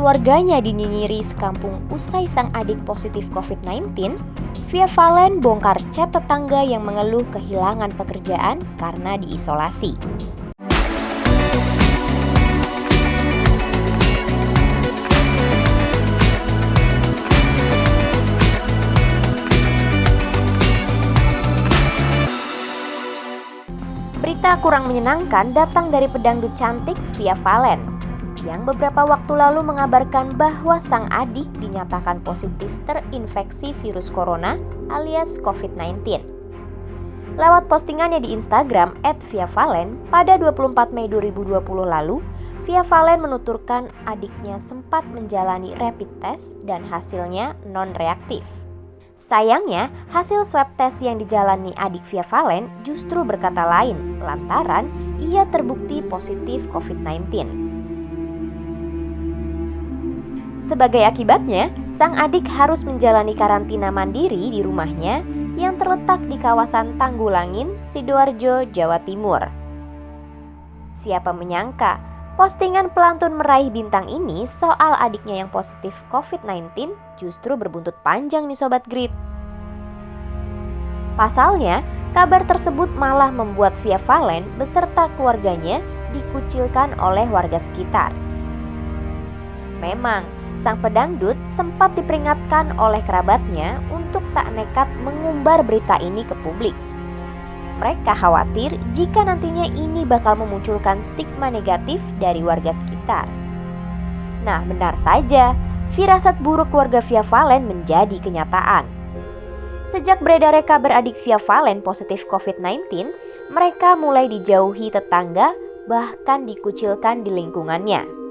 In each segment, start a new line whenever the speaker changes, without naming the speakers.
keluarganya dinyinyiri sekampung usai sang adik positif COVID-19, Via Valen bongkar chat tetangga yang mengeluh kehilangan pekerjaan karena diisolasi. Berita kurang menyenangkan datang dari pedangdut cantik Via Valen yang beberapa waktu lalu mengabarkan bahwa sang adik dinyatakan positif terinfeksi virus corona alias COVID-19. Lewat postingannya di Instagram @viavalen pada 24 Mei 2020 lalu, Via Valen menuturkan adiknya sempat menjalani rapid test dan hasilnya non-reaktif. Sayangnya, hasil swab test yang dijalani adik Via Valen justru berkata lain lantaran ia terbukti positif COVID-19. Sebagai akibatnya, sang adik harus menjalani karantina mandiri di rumahnya yang terletak di kawasan Tanggulangin, Sidoarjo, Jawa Timur. Siapa menyangka, postingan pelantun meraih bintang ini soal adiknya yang positif COVID-19 justru berbuntut panjang nih Sobat Grit. Pasalnya, kabar tersebut malah membuat Via Valen beserta keluarganya dikucilkan oleh warga sekitar. Memang, sang pedangdut sempat diperingatkan oleh kerabatnya untuk tak nekat mengumbar berita ini ke publik. Mereka khawatir jika nantinya ini bakal memunculkan stigma negatif dari warga sekitar. Nah, benar saja, firasat buruk keluarga Via Valen menjadi kenyataan. Sejak beredarnya kabar adik Via Valen positif COVID-19, mereka mulai dijauhi tetangga, bahkan dikucilkan di lingkungannya.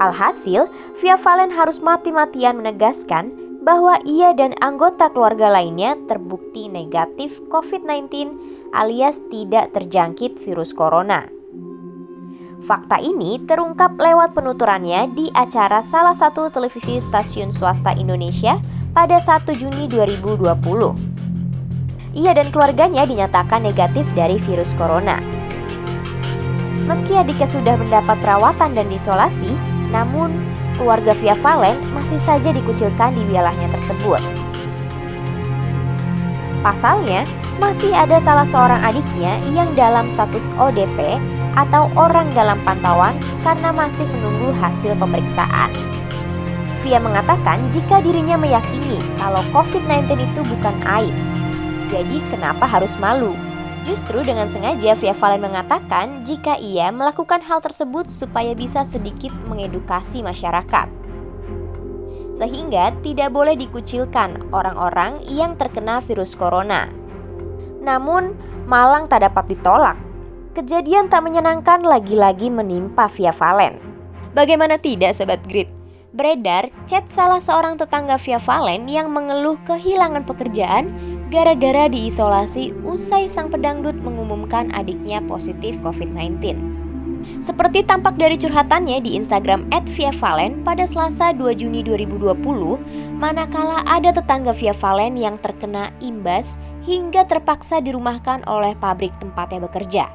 Alhasil, Via Valen harus mati-matian menegaskan bahwa ia dan anggota keluarga lainnya terbukti negatif COVID-19 alias tidak terjangkit virus corona. Fakta ini terungkap lewat penuturannya di acara salah satu televisi stasiun swasta Indonesia pada 1 Juni 2020. Ia dan keluarganya dinyatakan negatif dari virus corona. Meski adiknya sudah mendapat perawatan dan diisolasi, namun keluarga Via Valen masih saja dikucilkan di wilayahnya tersebut. Pasalnya, masih ada salah seorang adiknya yang dalam status ODP atau orang dalam pantauan karena masih menunggu hasil pemeriksaan. Via mengatakan jika dirinya meyakini kalau COVID-19 itu bukan aib, jadi kenapa harus malu? Justru dengan sengaja Via Valen mengatakan jika ia melakukan hal tersebut supaya bisa sedikit mengedukasi masyarakat. Sehingga tidak boleh dikucilkan orang-orang yang terkena virus corona. Namun, malang tak dapat ditolak. Kejadian tak menyenangkan lagi-lagi menimpa Via Valen. Bagaimana tidak Sobat Grit? Beredar chat salah seorang tetangga Via Valen yang mengeluh kehilangan pekerjaan gara-gara diisolasi usai sang pedangdut mengumumkan adiknya positif COVID-19. Seperti tampak dari curhatannya di Instagram @viavalen pada Selasa 2 Juni 2020, manakala ada tetangga Via Valen yang terkena imbas hingga terpaksa dirumahkan oleh pabrik tempatnya bekerja.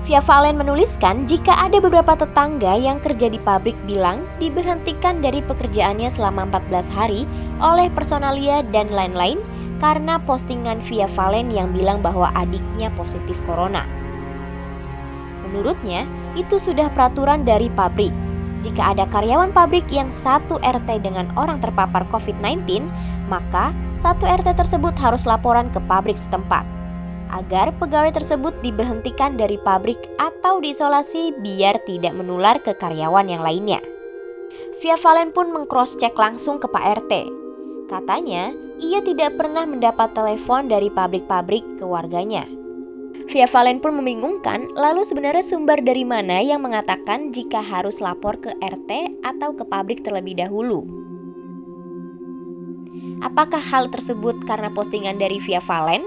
Via Valen menuliskan jika ada beberapa tetangga yang kerja di pabrik bilang diberhentikan dari pekerjaannya selama 14 hari oleh personalia dan lain-lain karena postingan Via Valen yang bilang bahwa adiknya positif corona. Menurutnya, itu sudah peraturan dari pabrik. Jika ada karyawan pabrik yang satu RT dengan orang terpapar COVID-19, maka satu RT tersebut harus laporan ke pabrik setempat agar pegawai tersebut diberhentikan dari pabrik atau diisolasi biar tidak menular ke karyawan yang lainnya. Via Valen pun meng-cross-check langsung ke Pak RT. Katanya, ia tidak pernah mendapat telepon dari pabrik-pabrik ke warganya. Via Valen pun membingungkan, lalu sebenarnya sumber dari mana yang mengatakan jika harus lapor ke RT atau ke pabrik terlebih dahulu? Apakah hal tersebut karena postingan dari Via Valen?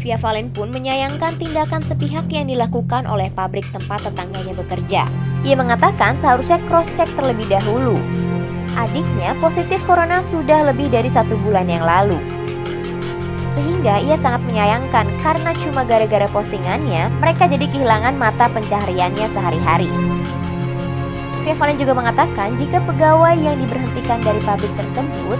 Via Valen pun menyayangkan tindakan sepihak yang dilakukan oleh pabrik tempat tetangganya bekerja. Ia mengatakan seharusnya cross-check terlebih dahulu. Adiknya positif corona sudah lebih dari 1 bulan yang lalu. Sehingga ia sangat menyayangkan karena cuma gara-gara postingannya mereka jadi kehilangan mata pencahariannya sehari-hari. Via Valen juga mengatakan jika pegawai yang diberhentikan dari pabrik tersebut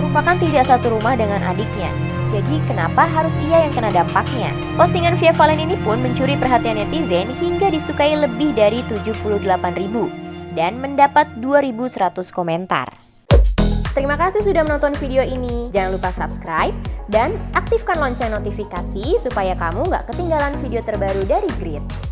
merupakan tidak satu rumah dengan adiknya. Jadi kenapa harus ia yang kena dampaknya? Postingan Via Valen ini pun mencuri perhatian netizen hingga disukai lebih dari 78.000 dan mendapat 2.100 komentar. Terima kasih sudah menonton video ini. Jangan lupa subscribe dan aktifkan lonceng notifikasi supaya kamu nggak ketinggalan video terbaru dari Grit.